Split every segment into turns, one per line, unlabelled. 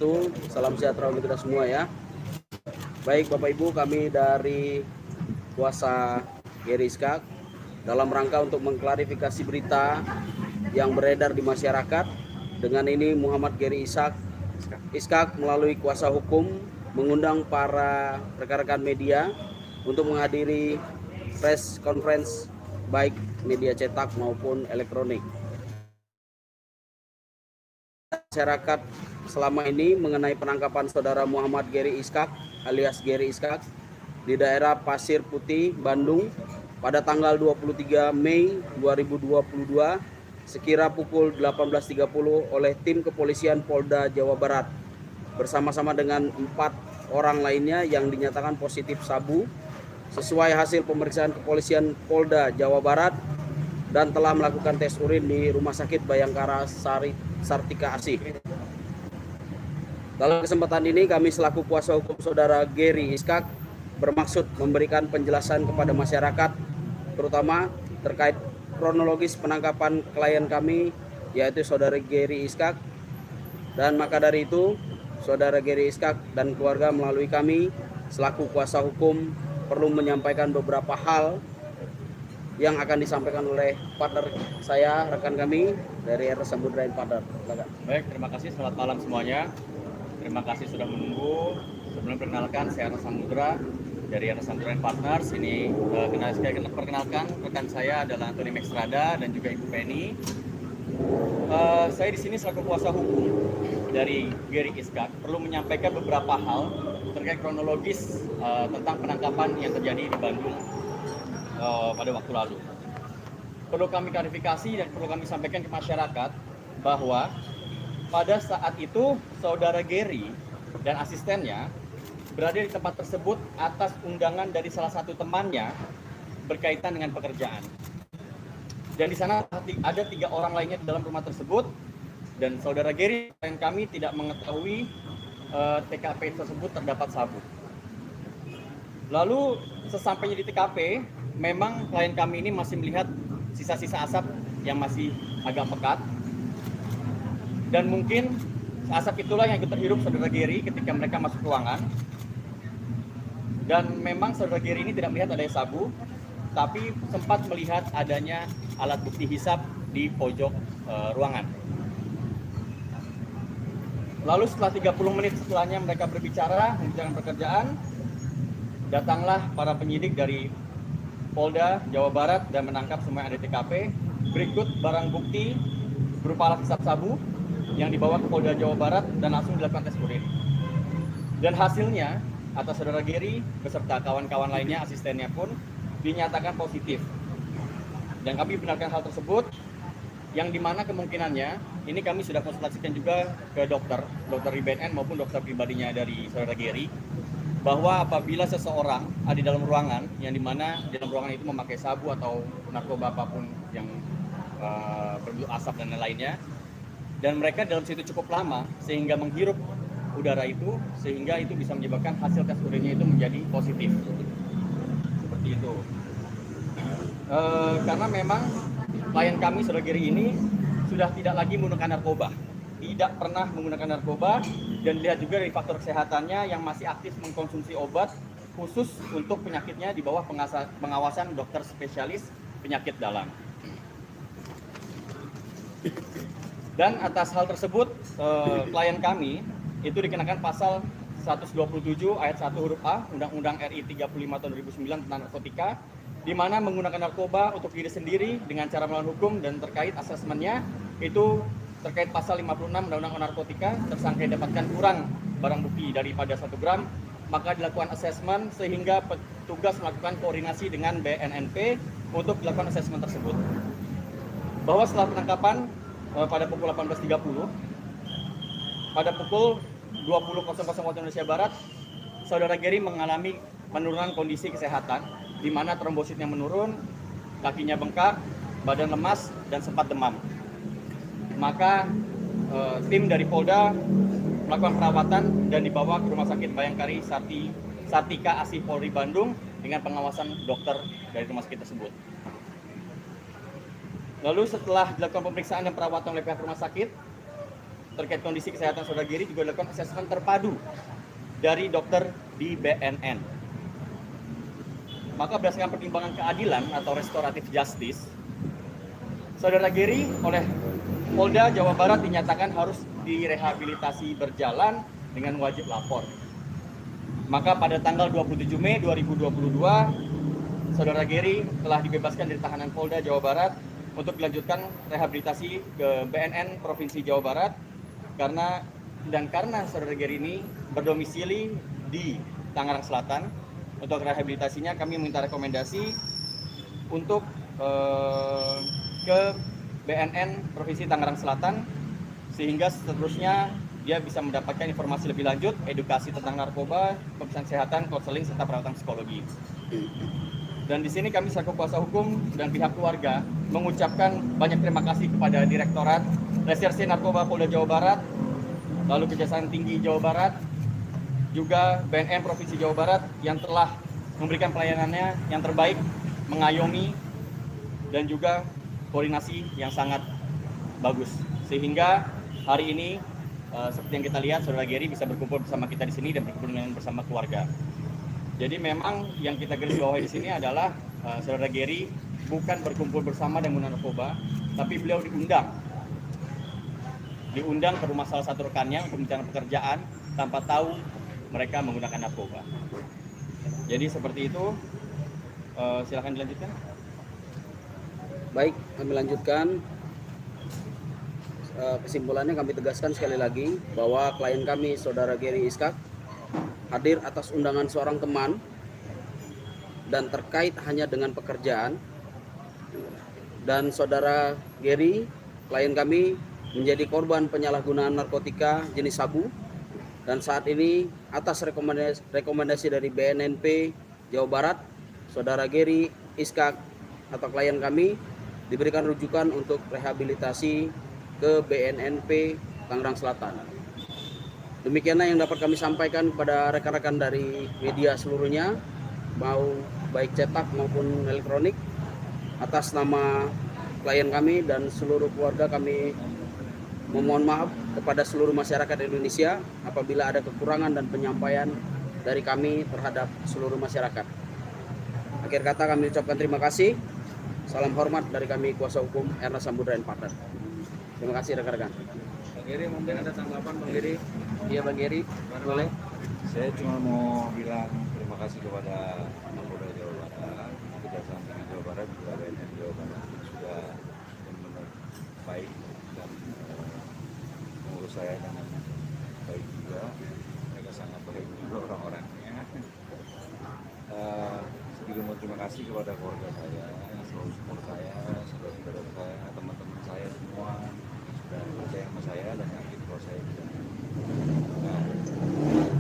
wabarakatuh. Salam sejahtera untuk kita semua ya. Baik Bapak Ibu, kami dari kuasa Gary Iskak dalam rangka untuk mengklarifikasi berita yang beredar di masyarakat. Dengan ini Muhammad Gary Iskak melalui kuasa hukum mengundang para rekan-rekan media untuk menghadiri press conference baik media cetak maupun elektronik. Masyarakat selama ini mengenai penangkapan saudara Muhammad Gary Iskak alias Gary Iskak di daerah Pasir Putih, Bandung pada tanggal 23 Mei 2022 sekira pukul 18.30 oleh tim kepolisian Polda Jawa Barat bersama-sama dengan 4 orang lainnya yang dinyatakan positif sabu sesuai hasil pemeriksaan kepolisian Polda Jawa Barat dan telah melakukan tes urin di Rumah Sakit Bayangkara Sartika Asih. Dalam kesempatan ini kami selaku kuasa hukum saudara Gary Iskak bermaksud memberikan penjelasan kepada masyarakat terutama terkait kronologis penangkapan klien kami yaitu saudara Gary Iskak, dan maka dari itu saudara Gary Iskak dan keluarga melalui kami selaku kuasa hukum perlu menyampaikan beberapa hal yang akan disampaikan oleh partner saya, rekan kami dari RS Samudra Partner.
Baik, terima kasih. Selamat malam semuanya. Terima kasih sudah menunggu. Sebelum perkenalkan, saya RS Samudra dari RS Samudra Partners. Ini saya perkenalkan rekan saya adalah Antoni Mexstrada dan juga Ibu Penny. Saya di sini selaku kuasa hukum dari Gary Iskak perlu menyampaikan beberapa hal terkait kronologis tentang penangkapan yang terjadi di Bandung pada waktu lalu. Perlu kami klarifikasi dan perlu kami sampaikan ke masyarakat bahwa pada saat itu saudara Gary dan asistennya berada di tempat tersebut atas undangan dari salah satu temannya berkaitan dengan pekerjaan. Dan di sana ada 3 orang lainnya di dalam rumah tersebut, dan saudara Gary dan kami tidak mengetahui TKP tersebut terdapat sabu. Lalu sesampainya di TKP, memang klien kami ini masih melihat sisa-sisa asap yang masih agak pekat, dan mungkin asap itulah yang ikut terhirup saudara Gary ketika mereka masuk ruangan. Dan memang saudara Gary ini tidak melihat adanya sabu, tapi sempat melihat adanya alat bukti hisap di pojok ruangan. Lalu setelah 30 menit setelahnya mereka membicarakan pekerjaan, datanglah para penyidik dari Polda Jawa Barat dan menangkap semua yang ada di TKP. Berikut barang bukti berupa alat hisap sabu yang dibawa ke Polda Jawa Barat dan langsung dilakukan tes urin. Dan hasilnya atas saudara Gary beserta kawan-kawan lainnya, asistennya pun dinyatakan positif. Dan kami benarkan hal tersebut, yang dimana kemungkinannya ini kami sudah konsultasikan juga ke dokter di BNN maupun dokter pribadinya dari saudara Gary, bahwa apabila seseorang ada di dalam ruangan yang dimana di dalam ruangan itu memakai sabu atau narkoba apapun yang berbau asap dan lainnya, dan mereka dalam situ cukup lama sehingga menghirup udara itu, sehingga itu bisa menyebabkan hasil tes urinnya itu menjadi positif. Seperti itu. Karena memang klien kami saudara Gary ini sudah tidak lagi menggunakan narkoba, tidak pernah menggunakan narkoba, dan dilihat juga dari faktor kesehatannya yang masih aktif mengkonsumsi obat khusus untuk penyakitnya di bawah pengawasan dokter spesialis penyakit dalam. Dan atas hal tersebut klien kami itu dikenakan pasal 127 ayat 1 huruf A Undang-Undang RI 35 tahun 2009 tentang narkotika, di mana menggunakan narkoba untuk diri sendiri dengan cara melawan hukum, dan terkait asesmennya itu terkait pasal 56 Undang-Undang Narkotika, tersangka didapatkan kurang barang bukti daripada 1 gram, maka dilakukan asesmen sehingga petugas melakukan koordinasi dengan BNNP untuk dilakukan asesmen tersebut. Bahwa setelah penangkapan pada pukul 18.30, pada pukul 20.00 waktu Indonesia Barat, saudara Gary mengalami penurunan kondisi kesehatan, di mana trombositnya menurun, kakinya bengkak, badan lemas, dan sempat demam. Maka tim dari Polda melakukan perawatan dan dibawa ke Rumah Sakit Bayangkari Sartika Asih Polri Bandung dengan pengawasan dokter dari rumah sakit tersebut. Lalu setelah dilakukan pemeriksaan dan perawatan oleh pihak rumah sakit, terkait kondisi kesehatan saudara Gary juga dilakukan asesmen terpadu dari dokter di BNN. Maka berdasarkan pertimbangan keadilan atau restoratif justice, saudara Gary oleh Polda Jawa Barat dinyatakan harus direhabilitasi berjalan dengan wajib lapor. Maka pada tanggal 27 Mei 2022, saudara Gary telah dibebaskan dari tahanan Polda Jawa Barat untuk dilanjutkan rehabilitasi ke BNN Provinsi Jawa Barat karena saudara Gary ini berdomisili di Tangerang Selatan. Untuk rehabilitasinya kami minta rekomendasi untuk ke BNN Provinsi Tangerang Selatan sehingga seterusnya dia bisa mendapatkan informasi lebih lanjut, edukasi tentang narkoba, pemeriksaan kesehatan, konseling serta perawatan psikologi. Dan di sini kami selaku kuasa hukum dan pihak keluarga mengucapkan banyak terima kasih kepada Direktorat Reserse Narkoba Polda Jawa Barat, lalu Kejaksaan Tinggi Jawa Barat, juga BNN Provinsi Jawa Barat yang telah memberikan pelayanannya yang terbaik, mengayomi, dan juga koordinasi yang sangat bagus. Sehingga hari ini seperti yang kita lihat, saudara Gary bisa berkumpul bersama kita di sini dan berkunjung bersama keluarga. Jadi memang yang kita garis bawahi di sini adalah saudara Gary bukan berkumpul bersama dan menggunakan narkoba, tapi beliau diundang ke rumah salah satu rekannya untuk bicara pekerjaan tanpa tahu mereka menggunakan narkoba. Jadi seperti itu, silakan dilanjutkan.
Baik, kami lanjutkan. Kesimpulannya kami tegaskan sekali lagi bahwa klien kami, saudara Gary Iskak, hadir atas undangan seorang teman dan terkait hanya dengan pekerjaan. Dan saudara Gary, klien kami, menjadi korban penyalahgunaan narkotika jenis sabu. Dan saat ini atas rekomendasi dari BNNP Jawa Barat, saudara Gary Iskak atau klien kami diberikan rujukan untuk rehabilitasi ke BNNP Tangerang Selatan. Demikianlah yang dapat kami sampaikan kepada rekan-rekan dari media seluruhnya, mau baik cetak maupun elektronik. Atas nama klien kami dan seluruh keluarga kami memohon maaf kepada seluruh masyarakat Indonesia apabila ada kekurangan dan penyampaian dari kami terhadap seluruh masyarakat. Akhir kata kami ucapkan terima kasih. Salam hormat dari kami kuasa hukum Erna Samudra and Partner. Terima kasih rekan-rekan.
Bang Gary, mungkin ada tanggapan Bang Gary?
Iya Bang Gary, boleh.
Saya cuma mau bilang terima kasih kepada Polda Jawa Barat, Kejaksaan Tinggi Jawa Barat, juga BNN Jawa Barat yang sudah benar-benar baik dan mengurus saya dengan baik juga. Mereka sangat baik juga orang-orangnya. Sedikit mau terima kasih kepada keluarga saya yang selalu support saya, saudara-saudara saya, teman-teman saya semua yang sudah percaya sama saya dan yakin kalau saya bisa.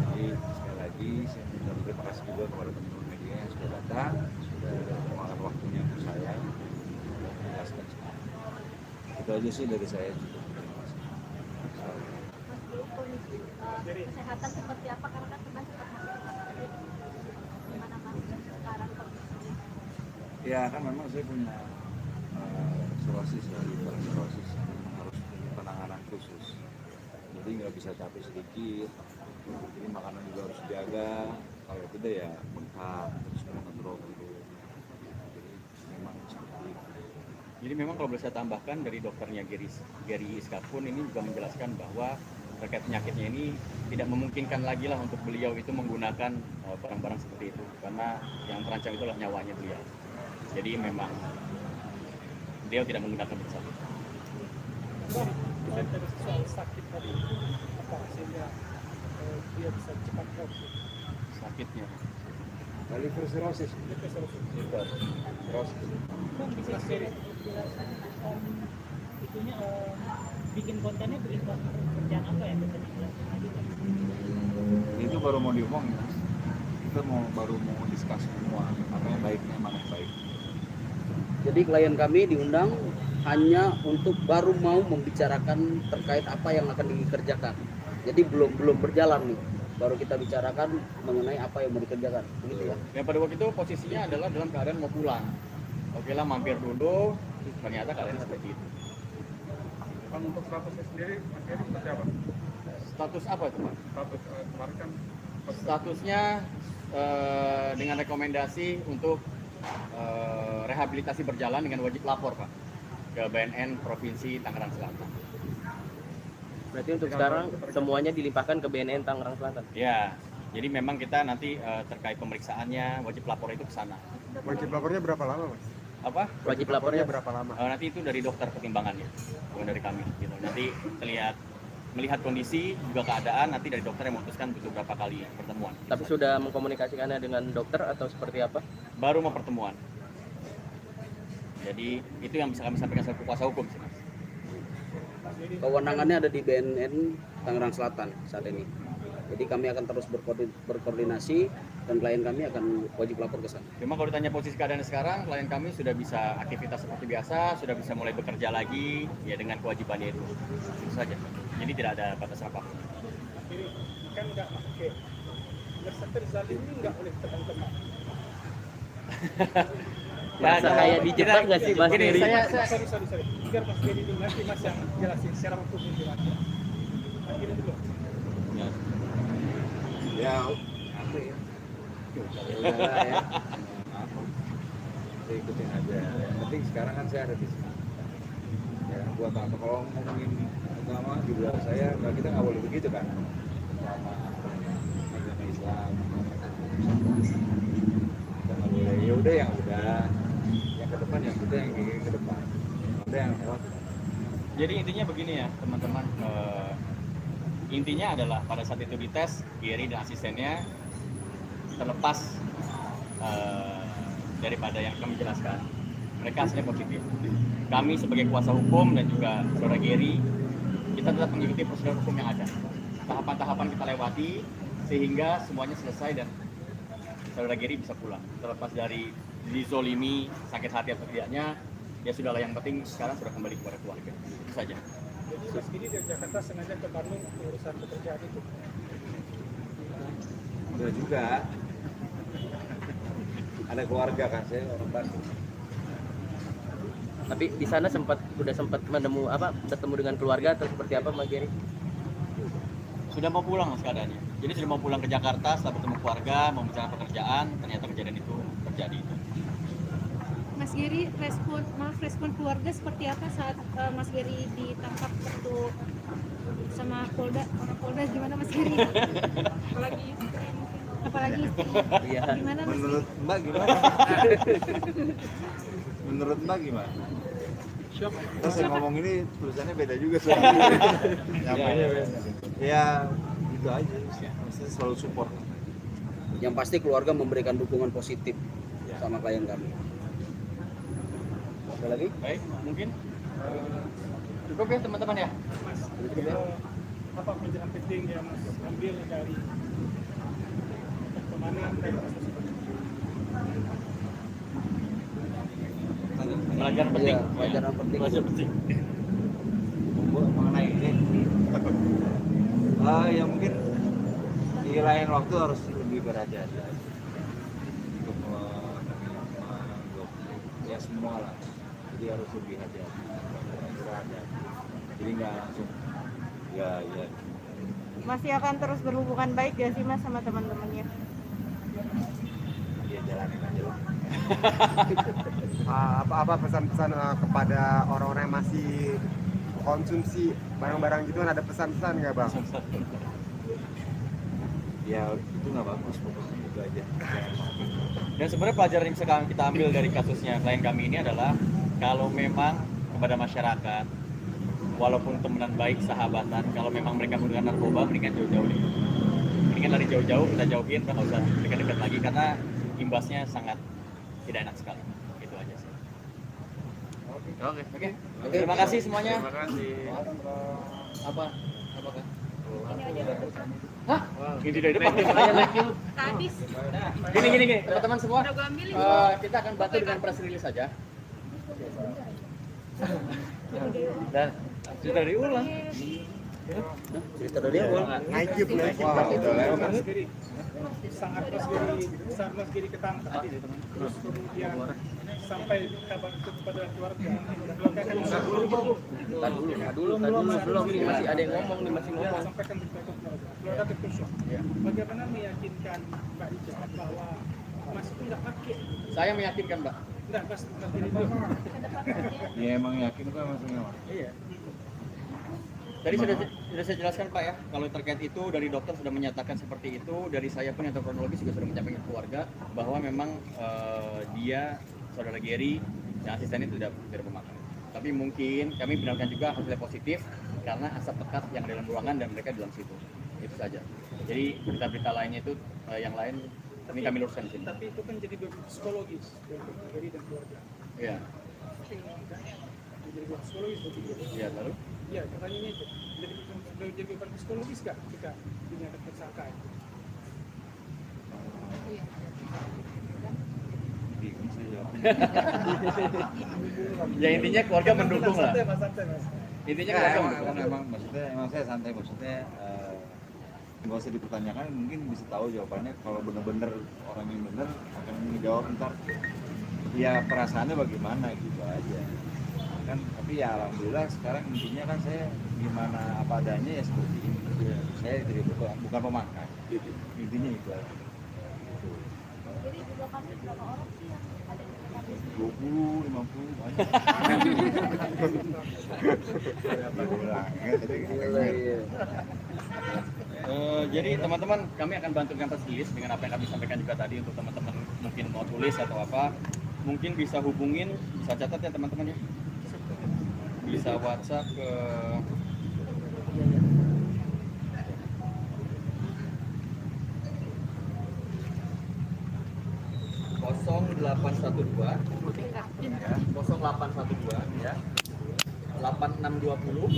Jadi sekali lagi saya minta terima kasih juga kepada teman-teman media yang sudah datang, sudah meluangkan waktunya untuk saya menjelaskan semua. Itu aja sih dari saya. Terima kasih.
Kesehatan seperti apa karena kan kita sempat masuk gimana Mas sekarang kondisinya?
Ya kan memang saya punya psoriasis ya, psoriasis yang memang harus penanganan khusus. Jadi nggak bisa capek sedikit. Jadi makanan juga harus dijaga. Kalau tidak ya bengkak terus ngedrop gitu. Jadi memang seperti itu.
Jadi memang kalau boleh saya tambahkan dari dokternya Gary Iskak pun ini juga menjelaskan bahwa terkait penyakitnya ini tidak memungkinkan lagi lah untuk beliau itu menggunakan barang-barang seperti itu karena yang terancam itulah nyawanya beliau. Jadi memang beliau tidak menggunakan bersama.
Soal sakit tadi apa hasilnya dia bisa cepat sembuh?
Sakitnya.
Liverserosis.
Bang bisa jelaskan itunya bikin kontennya bikin kerjaan apa ya biasanya?
Itu baru mau diomongin. Kita baru mau diskus semua mana yang baiknya, mana yang baik.
Jadi klien kami diundang hanya untuk baru mau membicarakan terkait apa yang akan dikerjakan. Jadi belum berjalan nih. Baru kita bicarakan mengenai apa yang mau dikerjakan. Begitu ya.
Dan pada waktu itu posisinya adalah dalam keadaan mau pulang. Oke lah mampir dulu, ternyata keadaan seperti itu.
Bang, untuk statusnya sendiri, Mas Geri seperti apa?
Status apa itu, Pak?
Status kemarin kan
Statusnya dengan rekomendasi untuk rehabilitasi berjalan dengan wajib lapor, Pak, ke BNN Provinsi Tangerang Selatan.
Berarti untuk sekarang semuanya dilimpahkan ke BNN Tangerang Selatan.
Ya, jadi memang kita nanti terkait pemeriksaannya wajib lapor itu ke sana.
Wajib lapornya berapa lama, Mas?
Apa?
Wajib lapornya
berapa lama?
Nanti itu dari dokter pertimbangannya, bukan dari kami. Gitu. Nanti melihat kondisi juga keadaan, nanti dari dokter yang memutuskan butuh berapa kali pertemuan.
Tapi sudah mengkomunikasikannya dengan dokter atau seperti apa?
Baru mau pertemuan. Jadi itu yang bisa kami sampaikan selaku kuasa hukum sih, Mas.
Kewenangannya ada di BNN Tangerang Selatan saat ini. Jadi kami akan terus berkoordinasi dan klien kami akan wajib lapor ke sana.
Cuma kalau ditanya posisi keadaan sekarang, klien kami sudah bisa aktivitas seperti biasa, sudah bisa mulai bekerja lagi ya dengan kewajibannya itu. Itu saja. Jadi tidak ada batas apa.
Jadi kan nggak pakai berserta zalim ini nggak boleh teman-teman.
Merasa kayak dijebak nggak sih, Mas
Gini,
Geri?
Sorry. Biar Mas Geri dulu, nanti Mas yang jelasin secara hukum ini. Mas Geri dulu.
Ya, apa ya? Ya udahlah ya. Saya ikutin aja. Yang penting sekarang kan saya ada di sini. Ya, buat apa? Kalau ngomongin agama juga kita nggak boleh begitu kan. Agama Islam. Kita nggak boleh. Ya udah yang udah. Yang ke depan yang udah yang ke depan. Udah yang lewat.
Jadi intinya begini ya teman-teman, intinya adalah pada saat itu dites, Geri dan asistennya terlepas daripada yang kami jelaskan, mereka hasilnya positif. Kami sebagai kuasa hukum dan juga saudara Geri, kita tetap mengikuti prosedur hukum yang ada. Tahapan-tahapan kita lewati sehingga semuanya selesai dan saudara Geri bisa pulang. Terlepas dari dizolimi, sakit hati atau tidaknya, ya sudahlah, yang penting sekarang sudah kembali kepada keluarga. Itu saja.
Jadi Mas Geri dari Jakarta sengaja ke Bandung urusan pekerjaan itu.
Udah juga. Ada keluarga kan, saya orang Bandung.
Tapi di sana sudah sempat bertemu dengan keluarga atau seperti apa, Mas Geri?
Sudah mau pulang keadaannya. Jadi sudah mau pulang ke Jakarta setelah bertemu keluarga, mau bicara pekerjaan, ternyata kejadian itu terjadi itu.
Mas Geri, respon keluarga seperti apa saat Mas Geri ditangkap waktu sama Polda? Orang Polda gimana Mas Geri? Apalagi
Iya.
gimana Mas Geri?
Menurut Mbak gimana? Menurut Mbak gimana? Terus yang ngomong ini tulisannya beda juga soalnya. Nyampainya beda. Ya gitu aja. Maksudnya selalu support.
Yang pasti keluarga memberikan dukungan positif
Ya.
sama klien kami. Ada lagi?
Baik, mungkin cukup ya teman-teman ya.
Mas, apa pelajaran penting yang Mas ambil dari pertemanan dan kasus ini?
Pelajaran penting.
Iya, pelajaran penting.
Pelajaran penting.
Mengenai ini, ya mungkin di lain waktu harus lebih berhati-hati untuk ya semua lah. Jadi harus lebih hati-hati, berhati-hati. Jadi nggak langsung ya.
Masih akan terus berhubungan baik gak sih Mas sama teman-temannya?
Dia jalanin aja lah.
Apa pesan-pesan kepada orang-orang yang masih konsumsi barang-barang gitu, ada pesan-pesan nggak, Bang?
Ya itu nggak bagus, pokoknya itu aja.
Dan sebenarnya pelajaran yang bisa kita ambil dari kasusnya klien kami ini adalah kalau memang kepada masyarakat, walaupun temenan baik, sahabatan, kalau memang mereka menggunakan narkoba, mendingan jauh-jauh deh. Mendingan lari jauh-jauh, kita jauhin, kita nggak usah dekat-dekat lagi karena imbasnya sangat tidak enak sekali. Itu aja sih. Oke. Terima kasih semuanya.
Terima kasih.
Apakah?
Ini aja.
Hah? Ini dari depan.
Habis.
Gini, teman-teman semua.
Udah gua ambilin.
Kita akan bantu dengan press release saja. Dan cerita dari ulang.
Cerita dari awal.
Naik.
Wah, udah lewat.
Mas Geri, saat Mas Geri ketangkap, terus kemudian sampai kabar itu kepada keluarga akan
Belum ini masih ada yang ngomong nih, masih ngomong.
sampaikan berita ke keluarga tertusuk. Bagaimana meyakinkan Mbak Ica bahwa Mas itu nggak pakai?
Saya meyakinkan, Mbak.
Nggak, Mas nanti itu.
Ya emang yakin kok maksudnya Mas.
Iya. Tadi sudah saya jelaskan Pak ya, kalau terkait itu dari dokter sudah menyatakan seperti itu, dari saya pun yang tahu kronologis juga sudah menyampaikan ke keluarga bahwa memang dia, saudara Gary, yang asistennya tidak pemakan. Tapi mungkin kami benarkan juga hasilnya positif karena asap pekat yang dalam ruangan dan mereka di dalam situ. Itu saja. Jadi berita-berita lainnya itu yang lain ini kami luruskan di sini.
Tapi itu kan jadi beban psikologis untuk Gary dan keluarga.
Iya.
Jadi beban psikologis bagi Gary.
Iya, lalu
Iya, pertanyaannya itu. Jadi beban psikologis nggak ketika dinyatakan tersangka?
Bingung saya jawabnya.
ya intinya keluarga mendukung lah.
Santai, Mas.
Intinya
Ya,
keluarga
emang,
mendukung.
emang maksudnya emang saya santai maksudnya nggak usah dipertanyakan, mungkin bisa tahu jawabannya kalau bener-bener orang yang bener akan menjawab ntar ya perasaannya bagaimana gitu aja kan. Tapi ya alhamdulillah sekarang intinya kan saya gimana apa adanya ya seperti ini. Saya tidak bukan pemakai intinya itu aja.
Jadi juga kami berapa orang sih yang ada di TKP?
20, 50 banyak.
Jadi teman-teman kami akan bantu dengan tertulis dengan apa yang kami sampaikan juga tadi untuk teman-teman mungkin mau tulis atau apa mungkin bisa hubungin, bisa catat ya teman-teman ya, bisa WhatsApp ke 0812 ya 8620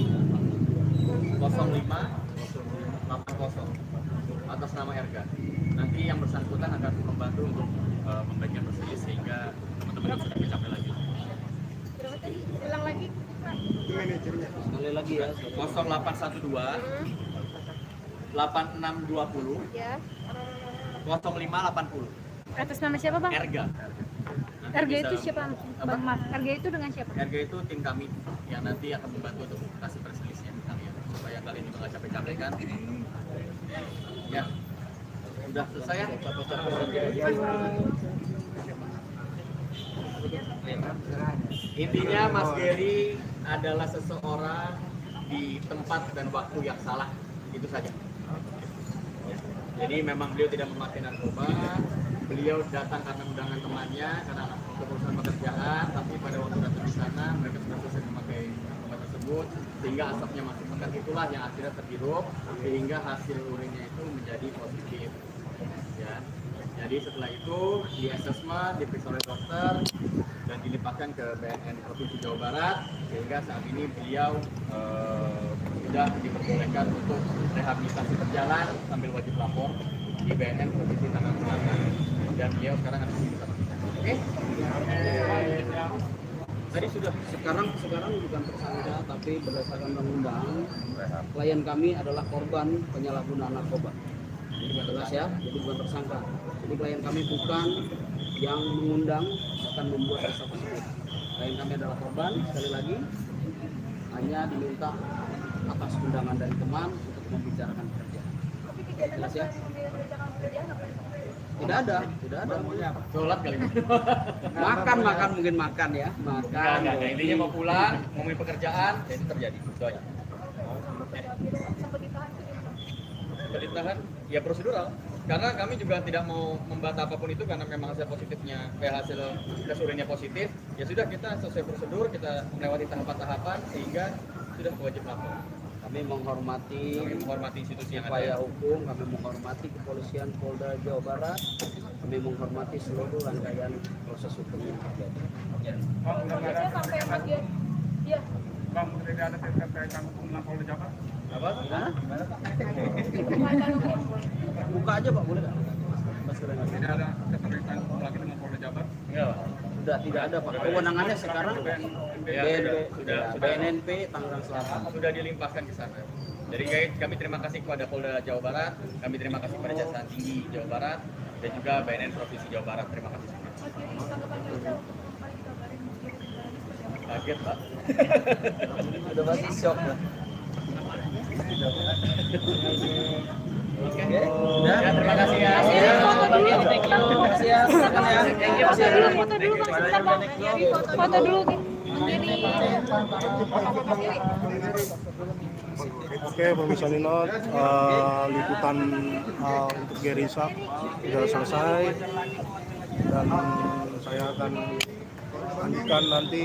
05 80 atas nama Erga. Nanti yang bersangkutan akan membantu untuk membagikan tertulis sehingga teman-teman bisa mencapai lagi.
Berapa tadi? Ulang lagi, Pak.
Sekali lagi ya.
0812 8620
Ya.
0580
Atas nama siapa, Bang?
Erga. Nanti
Erga
bisa-
itu siapa,
Apa?
Bang Mas? Erga itu dengan siapa?
Erga itu tim kami yang nanti akan membantu untuk kasih preslisnya ke kalian supaya kalian juga nggak capek-capek kan. Ya, udah selesai ya. Intinya Mas Gary adalah seseorang di tempat dan waktu yang salah, itu saja. Jadi memang beliau tidak memakai narkoba, beliau datang karena undangan temannya, karena keputusan pekerjaan, tapi pada waktu datang di sana mereka sudah selesai memakai narkoba tersebut, sehingga asapnya masuk pekat itulah yang akhirnya terhirup, sehingga hasil urinnya itu menjadi positif. Ya. Jadi setelah itu di assessment, diperiksa oleh dokter, dan dilimpahkan ke BNN Provinsi Jawa Barat, sehingga saat ini beliau sudah diperbolehkan untuk rehabilitasi berjalan sambil wajib lapor di BNN Provinsi Tangerang Selatan, dan beliau sekarang ada di bersama kita. Oke? Tadi sudah.
Sekarang bukan tersangka, tapi berdasarkan undang-undang klien kami adalah korban penyalahgunaan narkoba. Jelas ya, jadi bukan tersangka. Jadi klien kami bukan yang mengundang akan membuat rasa tersebut. Klien kami adalah korban, sekali lagi hanya diminta atas undangan dari teman untuk membicarakan pekerjaan. Jelas ya? Tidak ada.
Sholat kali ini.
Makan mungkin makan ya, makan.
Enggak. Intinya mau pulang, mau mulai pekerjaan, ya itu terjadi. Itu aja. Sempat ditahan, ya prosedural. Karena kami juga tidak mau membantah apapun itu karena memang hasil positifnya, hasil tes urinnya positif. Ya sudah, kita sesuai prosedur, kita melewati tahapan-tahapan sehingga sudah wajib lapor.
Kami menghormati
Institusi yang
upaya
ada.
hukum, kami menghormati kepolisian Polda Jawa Barat, kami menghormati seluruh rangkaian proses hukum yang terjadi.
Prosesnya sampai Mas Gary. Iya.
Bang, tidak ada terkait dengan Polda Jabar?
Apa?
Hah? Buka aja Pak, boleh nggak? Mas Gary.
Tidak ada keterkaitan lagi dengan Polda Jabar?
Enggak, Pak.
Sudah tidak ada Pak. Kewenangannya sekarang
Ya, sudah.
BNNP Tangerang Selatan.
Sudah dilimpahkan ke sana. Jadi guys, kami terima kasih kepada Polda Jawa Barat, kami terima kasih kepada Kejaksaan Tinggi Jawa Barat, dan juga BNN Provinsi Jawa Barat. Terima kasih semua.
Mas Gary, tanggapan Mas
kaget Pak.
Udah pasti shock lah. Oke.
Ya, terima kasih ya.
Mas Giri foto dulu.
Thank you. Makasih ya. Silakan ya. Thank you.
Foto dulu Bang, sebentar Bang. Foto dulu nih. Mas Giri.
Oke, pemirsa Ninot, liputan untuk Gary Ishak sudah selesai dan saya akan lanjutkan nanti.